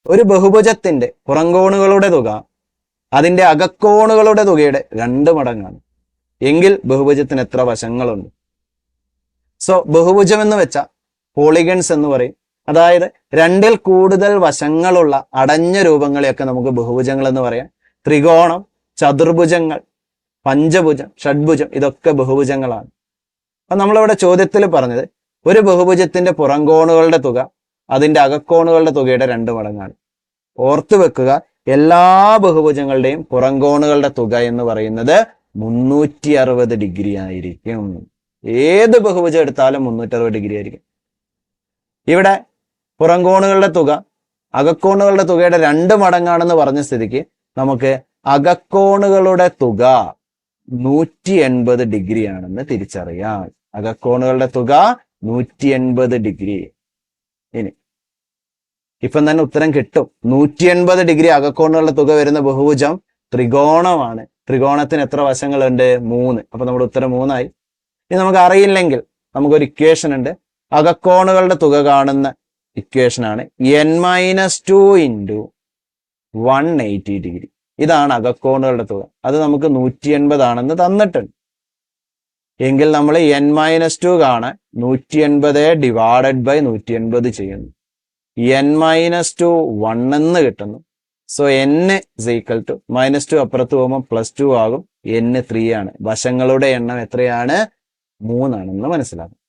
ഒരു ബഹുഭുജത്തിന്റെ പുറംകോണുകളുടെ തുക അതിന്റെ അകക്കോണുകളുടെ തുകയുടെ 2 മടങ്ങാണ്. എങ്കിൽ ബഹുഭുജത്തിന് എത്ര വശങ്ങളുണ്ട്? സോ ബഹുഭുജം എന്ന് വെച്ചാൽ പോളിഗൺസ് എന്ന് പറയും. അതായത് 2ൽ കൂടുതൽ വശങ്ങളുള്ള അടഞ്ഞ രൂപങ്ങളെയൊക്കെ നമുക്ക് ബഹുഭുജങ്ങൾ എന്ന് പറയാം. ത്രികോണം, ചതുർഭുജങ്ങൾ, പഞ്ചഭുജം, ഷഡ്ഭുജം ഇതൊക്കെ ബഹുഭുജങ്ങളാണ്. അപ്പൊ നമ്മളിവിടെ ചോദ്യത്തിൽ പറഞ്ഞത് ഒരു ബഹുഭുജത്തിന്റെ പുറംകോണുകളുടെ തുക അതിന്റെ അകക്കോണുകളുടെ തുകയുടെ 2 മടങ്ങാണ്. ഓർത്തു വെക്കുക, എല്ലാ ബഹുഭുജങ്ങളുടെയും പുറംകോണുകളുടെ തുക എന്ന് പറയുന്നത് 360 ഡിഗ്രി ആയിരിക്കും. ഏത് ബഹുഭുജം എടുത്താലും 360 ഡിഗ്രി ആയിരിക്കും. ഇവിടെ പുറംകോണുകളുടെ തുക അകക്കോണുകളുടെ തുകയുടെ 2 മടങ്ങാണെന്ന് പറഞ്ഞ സ്ഥിതിക്ക് നമുക്ക് അകക്കോണുകളുടെ തുക 180 ഡിഗ്രി ആണെന്ന് തിരിച്ചറിയാം. അകക്കോണുകളുടെ തുക 180 ഡിഗ്രി. ഇനി ഇപ്പം തന്നെ ഉത്തരം കിട്ടും. 180 ഡിഗ്രി അകക്കോണുകളുടെ തുക വരുന്ന ബഹുഭുജം ത്രികോണമാണ്. ത്രികോണത്തിന് എത്ര വശങ്ങളുണ്ട്? 3. അപ്പൊ നമ്മുടെ ഉത്തരം 3 ആയി. ഇനി നമുക്ക് അറിയില്ലെങ്കിൽ നമുക്കൊരു ഇക്വേഷൻ ഉണ്ട്. അകക്കോണുകളുടെ തുക കാണുന്ന ഇക്വേഷനാണ് n-2 × 180 ഡിഗ്രി. ഇതാണ് അകക്കോണുകളുടെ തുക. അത് നമുക്ക് 180 ആണെന്ന് തന്നിട്ടുണ്ട്. എങ്കിൽ നമ്മൾ n-2 കാണാൻ 180 ഡിവൈഡഡ് ബൈ 180 ചെയ്യുന്നു. n-2 1 എന്ന് കിട്ടുന്നു. സോ n = -2 അപ്പുറത്ത് പോകുമ്പോൾ +2 ആകും. n 3 ആണ്. വശങ്ങളുടെ എണ്ണം എത്രയാണ്? 3 ആണെന്ന് മനസ്സിലാക്കും.